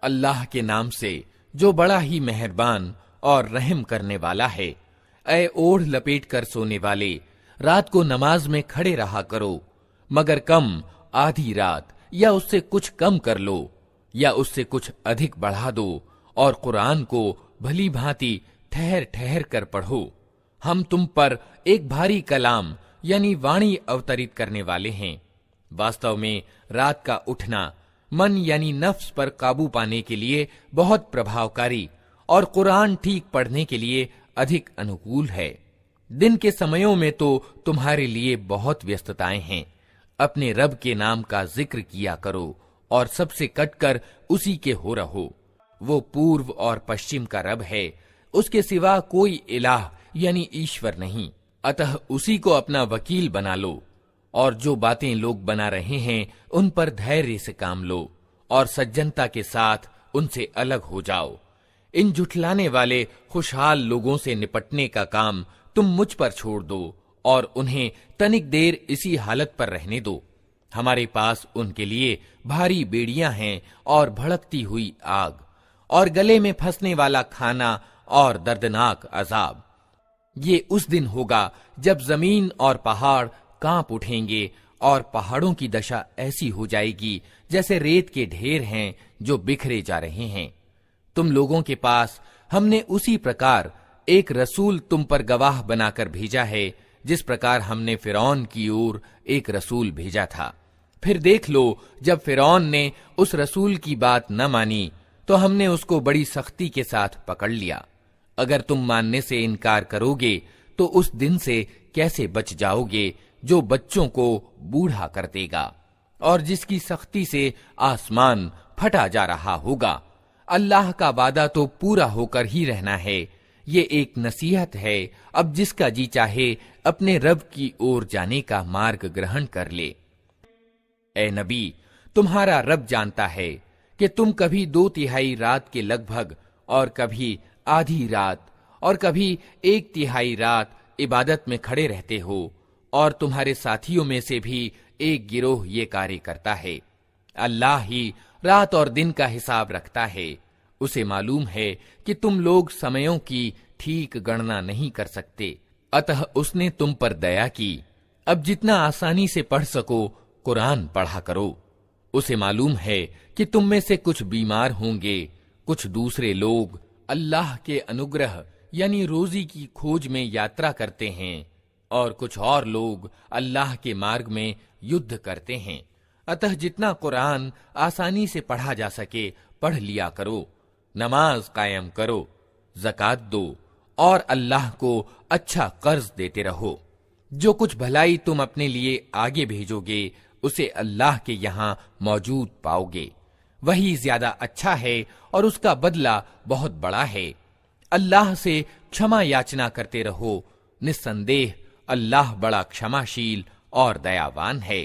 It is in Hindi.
अल्लाह के नाम से जो बड़ा ही मेहरबान और रहम करने वाला है। ऐ ओढ़ लपेट कर सोने वाले, रात को नमाज में खड़े रहा करो, मगर कम आधी रात या उससे कुछ कम कर लो या उससे कुछ अधिक बढ़ा दो, और कुरान को भली भांति ठहर ठहर कर पढ़ो। हम तुम पर एक भारी कलाम यानी वाणी अवतरित करने वाले हैं। वास्तव में रात का उठना मन यानी नफ्स पर काबू पाने के लिए बहुत प्रभावकारी और कुरान ठीक पढ़ने के लिए अधिक अनुकूल है। दिन के समयों में तो तुम्हारे लिए बहुत व्यस्तताएं हैं। अपने रब के नाम का जिक्र किया करो और सबसे कटकर उसी के हो रहो। वो पूर्व और पश्चिम का रब है, उसके सिवा कोई इलाह यानी ईश्वर नहीं। अतः उसी को अपना वकील बना लो, और जो बातें लोग बना रहे हैं उन पर धैर्य से काम लो और सज्जनता के साथ उनसे अलग हो जाओ। इन झुठलाने वाले खुशहाल लोगों से निपटने का काम तुम मुझ पर छोड़ दो और उन्हें तनिक देर इसी हालत पर रहने दो। हमारे पास उनके लिए भारी बेड़ियां हैं और भड़कती हुई आग और गले में फंसने वाला खाना और दर्दनाक अजाब। ये उस दिन होगा जब जमीन और पहाड़ कांप उठेंगे और पहाड़ों की दशा ऐसी हो जाएगी जैसे रेत के ढेर हैं जो बिखरे जा रहे हैं। तुम लोगों के पास हमने उसी प्रकार एक रसूल तुम पर गवाह बनाकर भेजा है, जिस प्रकार हमने फिरौन की ओर एक रसूल भेजा था। फिर देख लो, जब फिरौन ने उस रसूल की बात न मानी तो हमने उसको बड़ी सख्ती के साथ पकड़ लिया। अगर तुम मानने से इनकार करोगे तो उस दिन से कैसे बच जाओगे जो बच्चों को बूढ़ा कर देगा और जिसकी सख्ती से आसमान फटा जा रहा होगा। अल्लाह का वादा तो पूरा होकर ही रहना है। ये एक नसीहत है, अब जिसका जी चाहे अपने रब की ओर जाने का मार्ग ग्रहण कर ले। ए नबी, तुम्हारा रब जानता है कि तुम कभी 2/3 रात के लगभग और कभी आधी रात और कभी 1/3 रात इबादत में खड़े रहते हो, और तुम्हारे साथियों में से भी एक गिरोह ये कार्य करता है। अल्लाह ही रात और दिन का हिसाब रखता है। उसे मालूम है कि तुम लोग समयों की ठीक गणना नहीं कर सकते, अतः उसने तुम पर दया की। अब जितना आसानी से पढ़ सको कुरान पढ़ा करो। उसे मालूम है कि तुम में से कुछ बीमार होंगे, कुछ दूसरे लोग अल्लाह के अनुग्रह यानी रोजी की खोज में यात्रा करते हैं, और कुछ और लोग अल्लाह के मार्ग में युद्ध करते हैं। अतः जितना कुरान आसानी से पढ़ा जा सके पढ़ लिया करो। नमाज कायम करो, ज़कात दो और अल्लाह को अच्छा कर्ज देते रहो। जो कुछ भलाई तुम अपने लिए आगे भेजोगे उसे अल्लाह के यहाँ मौजूद पाओगे। वही ज्यादा अच्छा है और उसका बदला बहुत बड़ा है। अल्लाह से क्षमा याचना करते रहो, निस्संदेह अल्लाह बड़ा क्षमाशील और दयावान है।